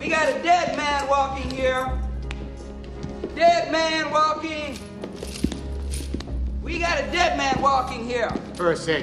We got a dead man walking here. Dead man walking. We got a dead man walking here. Percy.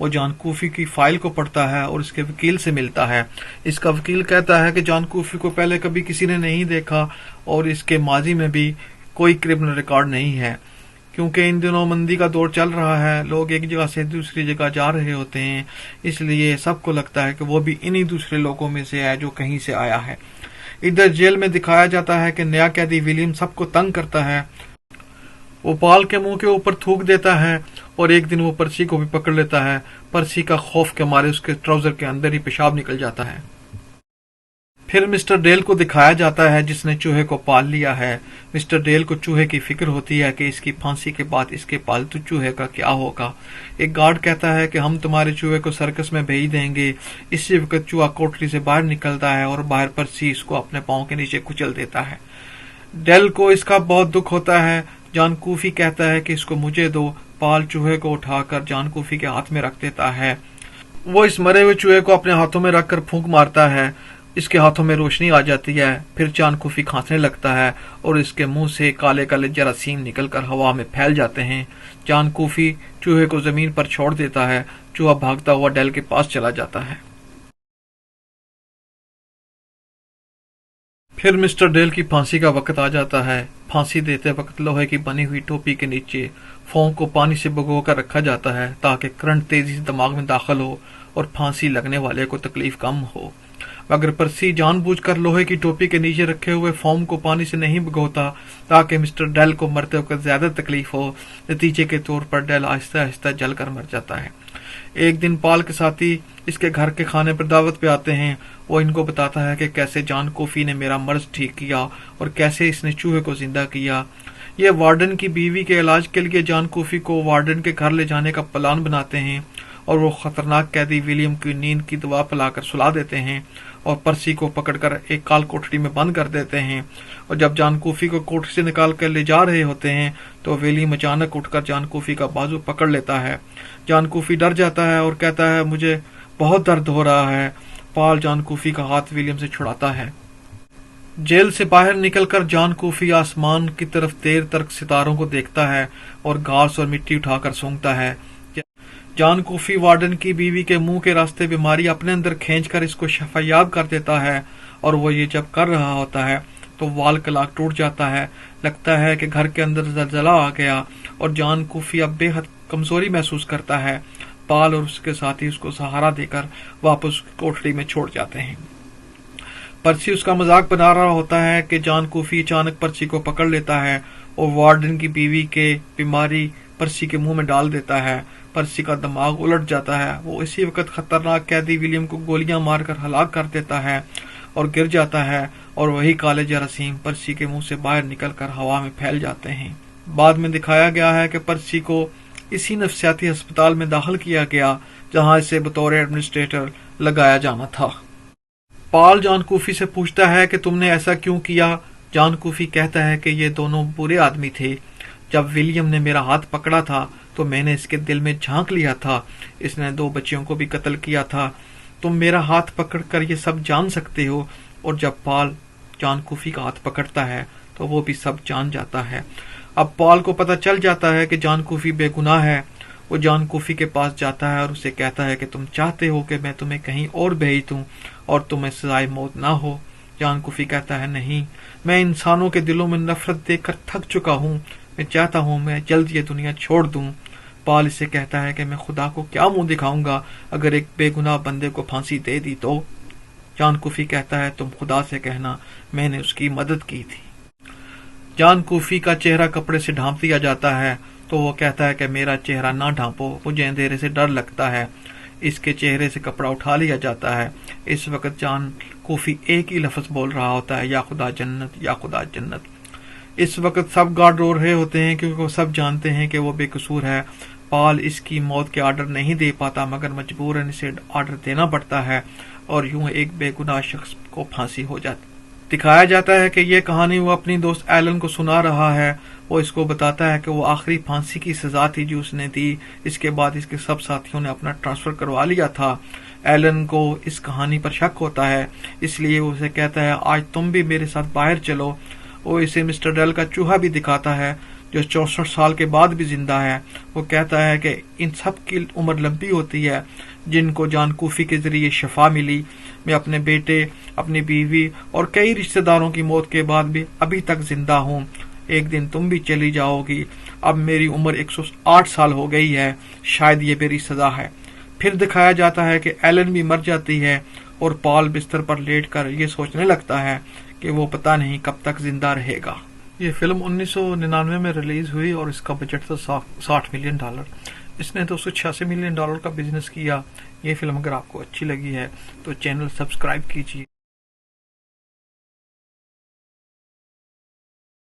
وہ جان کوفی کی file کو پڑھتا ہے اور اس کے وکیل سے ملتا ہے۔ اس کا وکیل کہتا ہے کہ جان کوفی کو پہلے کبھی کسی نے نہیں دیکھا اور اس کے ماضی میں بھی کوئی کرمنل ریکارڈ نہیں ہے۔ کیونکہ ان دنوں مندی کا دور چل رہا ہے، لوگ ایک جگہ سے دوسری جگہ جا رہے ہوتے ہیں، اس لیے سب کو لگتا ہے کہ وہ بھی انہی دوسرے لوگوں میں سے ہے جو کہیں سے آیا ہے۔ ادھر جیل میں دکھایا جاتا ہے کہ نیا قیدی ولیم سب کو تنگ کرتا ہے۔ وہ پال کے منہ کے اوپر تھوک دیتا ہے اور ایک دن وہ پرسی کو بھی پکڑ لیتا ہے۔ پرسی کا خوف کے مارے اس کے ٹراؤزر کے اندر ہی پیشاب نکل جاتا ہے۔ پھر مسٹر ڈیل کو دکھایا جاتا ہے جس نے چوہے کو پال لیا ہے۔ مسٹر ڈیل کو چوہے کی فکر ہوتی ہے کہ اس کی پھانسی کے بعد اس کے پالتو چوہے کا کیا ہوگا۔ ایک گارڈ کہتا ہے کہ ہم تمہارے چوہے کو سرکس میں بھیج دیں گے۔ اسی وقت چوہا کوٹری سے باہر نکلتا ہے اور باہر پرسی اس کو اپنے پاؤں کے نیچے کچل دیتا ہے۔ ڈیل کو اس کا بہت دکھ ہوتا ہے۔ جان کوفی کہتا ہے کہ اس کو مجھے دو۔ پال چوہے کو اٹھا کر جان کوفی کے ہاتھ میں رکھ دیتا ہے۔ وہ اس مرے ہوئے چوہے کو اپنے ہاتھوں میں رکھ کر پھونک مارتا ہے۔ اس کے ہاتھوں میں روشنی آ جاتی ہے۔ پھر جان کوفی کھانسنے لگتا ہے اور اس کے منہ سے کالے کالے جراثیم نکل کر ہوا میں پھیل جاتے ہیں۔ جان کوفی چوہے کو زمین پر چھوڑ دیتا ہے۔ چوہا بھاگتا ہوا ڈیل کے پاس چلا جاتا ہے۔ پھر مسٹر ڈیل کی پھانسی کا وقت آ جاتا ہے۔ پھانسی دیتے وقت لوہے کی بنی ہوئی ٹوپی کے نیچے فوم کو پانی سے بھگو کر رکھا جاتا ہے تاکہ کرنٹ تیزی سے دماغ میں داخل ہو اور پھانسی لگنے والے کو تکلیف کم ہو۔ مگر پرسی جان بوجھ کر لوہے کی ٹوپی کے نیچے رکھے ہوئے فوم کو پانی سے نہیں بھگوتا تاکہ مسٹر ڈیل کو مرتے وقت زیادہ تکلیف ہو۔ نتیجے کے طور پر ڈیل آہستہ آہستہ جل کر مر جاتا ہے۔ ایک دن پال کے ساتھی اس کے گھر کے کھانے پر دعوت پہ آتے ہیں۔ وہ ان کو بتاتا ہے کہ کیسے جان کوفی نے میرا مرض ٹھیک کیا اور کیسے اس نے چوہے کو زندہ کیا۔ یہ وارڈن کی بیوی کے علاج کے لیے جان کوفی کو وارڈن کے گھر لے جانے کا پلان بناتے ہیں اور وہ خطرناک قیدی ولیم کی نیند کی دوا پلا کر سلا دیتے ہیں اور پرسی کو پکڑ کر ایک کال کوٹڑی میں بند کر دیتے ہیں۔ اور جب جان کوفی کو کوٹڑی سے نکال کر لے جا رہے ہوتے ہیں تو ولیم اچانک اٹھ کر جان کوفی کا بازو پکڑ لیتا ہے۔ جان کوفی ڈر جاتا ہے اور کہتا ہے مجھے بہت درد ہو رہا ہے۔ پال جان کوفی کا ہاتھ ولیم سے چھڑاتا ہے۔ جیل سے باہر نکل کر جان کوفی آسمان کی طرف دیر تک ستاروں کو دیکھتا ہے اور گھاس اور مٹی اٹھا کر سونگتا ہے۔ جان کوفی وارڈن کی بیوی کے منہ کے راستے بیماری اپنے اندر کھینچ کر اس کو شفا یاب کر دیتا ہے اور وہ یہ جب کر رہا ہوتا ہے تو وال کلاک ٹوٹ جاتا ہے۔ لگتا ہے کہ گھر کے اندر زلزلہ آ گیا اور جان کوفی اب بے حد کمزوری محسوس کرتا ہے۔ پال اور اس کے ساتھی اس کو سہارا دے کر واپس کوٹڑی میں چھوڑ جاتے ہیں۔ پرسی اس کا مذاق بنا رہا ہوتا ہے کہ جان کوفی اچانک پرسی کو پکڑ لیتا ہے اور وارڈن کی بیوی کے بیماری پرسی کے منہ میں ڈال دیتا ہے۔ پرسی کا دماغ الٹ جاتا ہے۔ وہ اسی وقت خطرناک قیدی ولیم کو گولیاں مار کر ہلاک کر دیتا ہے اور گر جاتا ہے اور وہی کالے جراثیم پرسی کے منہ سے باہر نکل کر ہوا میں پھیل جاتے ہیں۔ بعد میں دکھایا گیا ہے کہ پرسی کو اسی نفسیاتی ہسپتال میں داخل کیا گیا جہاں اسے بطور ایڈمنسٹریٹر لگایا جانا تھا۔ پال جان کوفی سے پوچھتا ہے کہ تم نے ایسا کیوں کیا؟ جان کوفی کہتا ہے کہ یہ دونوں برے آدمی تھے۔ جب ولیم نے میرا ہاتھ پکڑا تھا تو میں نے اس کے دل میں جھانک لیا تھا۔ اس نے 2 بچیوں کو بھی قتل کیا تھا۔ تم میرا ہاتھ پکڑ کر یہ سب جان سکتے ہو۔ اور جب پال جان کوفی کا ہاتھ پکڑتا ہے تو وہ بھی سب جان جاتا ہے۔ اب پال کو پتہ چل جاتا ہے کہ جان کوفی بے گناہ ہے۔ وہ جان کوفی کے پاس جاتا ہے اور اسے کہتا ہے کہ تم چاہتے ہو کہ میں تمہیں کہیں اور بھیج دوں اور تمہیں سزائے موت نہ ہو۔ جان کوفی کہتا ہے نہیں، میں انسانوں کے دلوں میں نفرت دیکھ کر تھک چکا ہوں۔ میں چاہتا ہوں میں جلد یہ دنیا چھوڑ دوں۔ پال اسے کہتا ہے کہ میں خدا کو کیا منہ دکھاؤں گا اگر ایک بے گناہ بندے کو پھانسی دے دی تو؟ جان کوفی کہتا ہے تم خدا سے کہنا میں نے اس کی مدد کی تھی۔ جان کوفی کا چہرہ کپڑے سے ڈھانپ دیا جاتا ہے تو وہ کہتا ہے کہ میرا چہرہ نہ ڈھانپو، مجھے اندھیرے سے ڈر لگتا ہے۔ اس کے چہرے سے کپڑا اٹھا لیا جاتا ہے۔ اس وقت جان کوفی ایک ہی لفظ بول رہا ہوتا ہے، یا خدا جنت، یا خدا جنت۔ اس وقت سب گارڈ رو رہے ہوتے ہیں کیونکہ وہ سب جانتے ہیں کہ وہ بے قصور ہے۔ پال اس کی موت کے آرڈر نہیں دے پاتا مگر مجبوراً اسے آرڈر دینا پڑتا ہے اور یوں ایک بے گناہ شخص کو پھانسی ہو جاتی۔ دکھایا جاتا ہے کہ یہ کہانی وہ اپنی دوست ایلن کو سنا رہا ہے۔ وہ اس کو بتاتا ہے کہ وہ آخری پھانسی کی سزا تھی جو اس نے دی۔ اس کے بعد اس کے سب ساتھیوں نے اپنا ٹرانسفر کروا لیا تھا۔ ایلن کو اس کہانی پر شک ہوتا ہے، اس لیے وہ اسے کہتا ہے آج تم بھی میرے ساتھ باہر چلو۔ وہ اسے مسٹر ڈیل کا چوہا بھی دکھاتا ہے جو 64 سال کے بعد بھی زندہ ہے، وہ کہتا ہے کہ ان سب کی عمر لمبی ہوتی ہے جن کو جان کوفی کے ذریعے شفا ملی۔ میں اپنے بیٹے، اپنی بیوی اور کئی رشتہ داروں کی موت کے بعد بھی ابھی تک زندہ ہوں۔ ایک دن تم بھی چلی جاؤ گی۔ اب میری عمر 108 سال ہو گئی ہے، شاید یہ میری سزا ہے۔ پھر دکھایا جاتا ہے کہ ایلن بھی مر جاتی ہے اور پال بستر پر لیٹ کر یہ سوچنے لگتا ہے کہ وہ پتہ نہیں کب تک زندہ رہے گا۔ یہ فلم 1999 میں ریلیز ہوئی اور اس کا بجٹ تھا $60 ملین۔ اس نے $286 ملین کا بزنس کیا۔ یہ فلم اگر آپ کو اچھی لگی ہے تو چینل سبسکرائب کیجیے۔